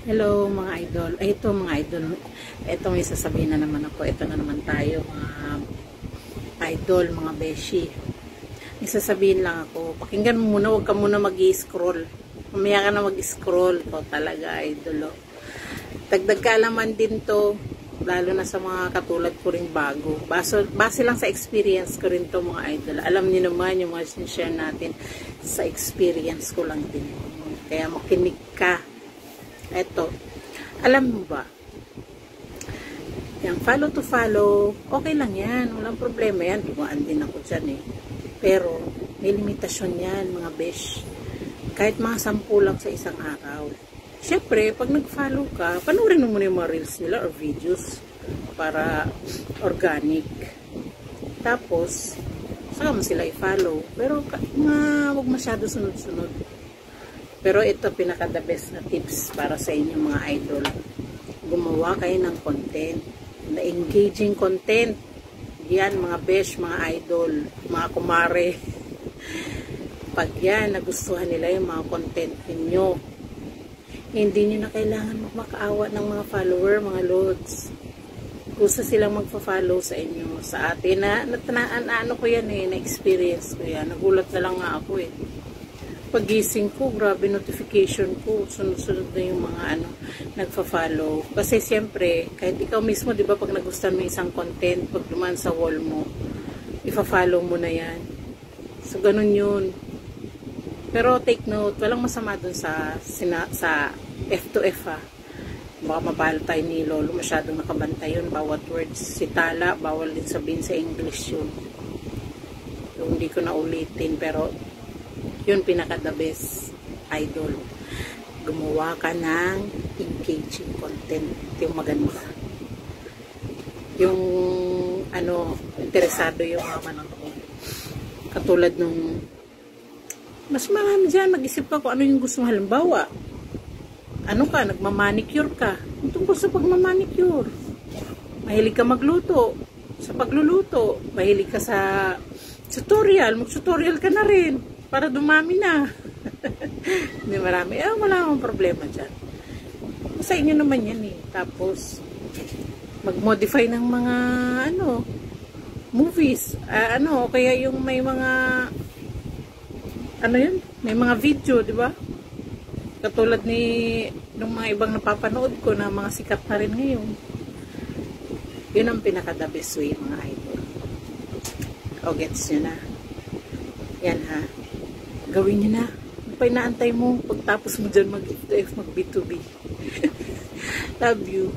Hello mga idol. Ay, ito mga idol. Ito may sasabihin na naman ako. Ito na naman tayo mga idol, mga beshi. May sasabihin lang ako. Pakinggan mo muna. Huwag ka muna mag-i-scroll. Mamaya ka na mag-scroll. Ito talaga idol. Dagdag kaalaman din to. Lalo na sa mga katulad ko rin bago. Base lang sa experience ko rin to mga idol. Alam niyo naman yung mga sinishare natin sa experience ko lang din. Kaya makinig ka. Eto, alam mo ba, yung follow to follow, okay lang yan, walang problema yan, dumaan din ako dyan eh. Pero, may limitasyon yan mga besh, kahit mga 10 lang sa isang araw. Siyempre, pag nag-follow ka, panoorin mo muna yung mga reels nila or videos para organic. Tapos, saka mo sila i-follow. Pero, huwag masyado sunod-sunod. Pero ito pinaka-the best na tips para sa inyo mga idol. Gumawa kayo ng content, na engaging content. Yan mga besh, mga idol, mga kumare. Pag yan, nagustuhan nila yung mga content ninyo, hindi nyo na kailangan makaawa ng mga follower, mga loads. Gusto silang magpa-follow sa inyo. Sa atin ano ko yan eh, na-experience ko yan. Nagulat na lang nga ako eh. Pagising ko, grabe notification ko, sunod-sunod na yung mga nagfa-follow. Kasi siyempre, kahit ikaw mismo, di ba, pag nagustuhan mo isang content, pag dumaan sa wall mo, ifa-follow mo na yan. So, ganun yun. Pero take note, walang masama dun sa F2F ha. Baka mapalo tayo ni Lolo, masyadong nakabantay yun, bawat words. Si Tala, bawal din sabihin sa English yun. So, hindi ko na ulitin, pero yun pinaka-the best idol. Gumawa ka ng engaging content. Yung maganda. Yung interesado yung mga manonood. Katulad nung mas marami dyan, mag-isip ka kung ano yung gusto mo. Halimbawa, nagmamanicure ka. Tungkol sa pagmamanicure. Mahilig ka magluto. Sa pagluluto, mahilig ka sa tutorial. Mag-tutorial ka na rin. Para dumami na. Hindi marami. Wala akong problema dyan. Sa inyo naman yan eh. Tapos, mag-modify ng mga, movies. Kaya yung may mga, yun? May mga video, di ba? Katulad ng mga ibang napapanood ko na mga sikat na rin ngayon. Yun ang pinaka-the best way, mga idol. O, gets nyo na. Yan ha. Gawin nyo na. Ano pa inaantay mo? Pagtapos mo dyan mag-F2F, mag-B2B. Love you.